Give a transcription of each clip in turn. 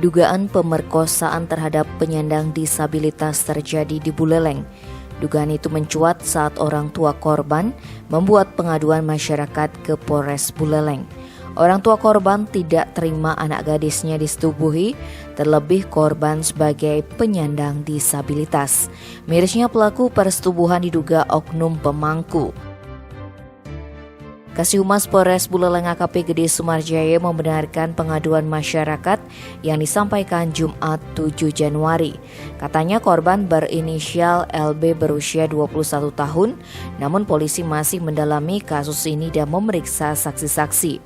Dugaan pemerkosaan terhadap penyandang disabilitas terjadi di Buleleng. Dugaan itu mencuat saat orang tua korban membuat pengaduan masyarakat ke Polres Buleleng. Orang tua korban tidak terima anak gadisnya disetubuhi, terlebih korban sebagai penyandang disabilitas. Mirisnya pelaku persetubuhan diduga oknum pemangku. Kasih Humas Polres Buleleng AKP Gede Sumarjaya membenarkan pengaduan masyarakat yang disampaikan Jumat 7 Januari. Katanya korban berinisial LB berusia 21 tahun, namun polisi masih mendalami kasus ini dan memeriksa saksi-saksi.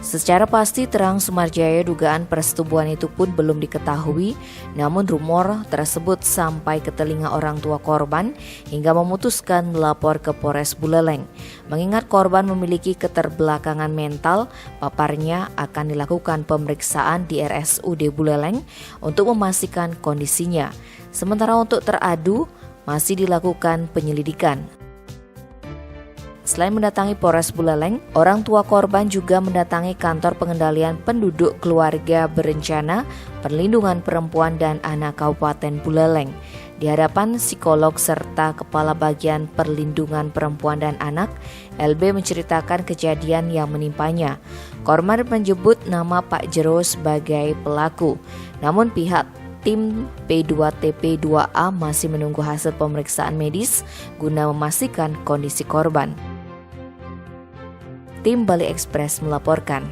Secara pasti terang Sumarjaya dugaan persetubuhan itu pun belum diketahui, namun rumor tersebut sampai ke telinga orang tua korban hingga memutuskan melapor ke Polres Buleleng. Mengingat korban memiliki keterbelakangan mental, paparnya akan dilakukan pemeriksaan di RSUD Buleleng untuk memastikan kondisinya. Sementara untuk teradu masih dilakukan penyelidikan. Selain mendatangi Polres Buleleng, orang tua korban juga mendatangi kantor pengendalian penduduk keluarga berencana Perlindungan Perempuan dan Anak Kabupaten Buleleng. Di hadapan psikolog serta Kepala Bagian Perlindungan Perempuan dan Anak, LB menceritakan kejadian yang menimpanya. Korban menyebut nama Pak Jero sebagai pelaku, namun pihak tim P2TP2A masih menunggu hasil pemeriksaan medis guna memastikan kondisi korban. Tim Bali Express melaporkan.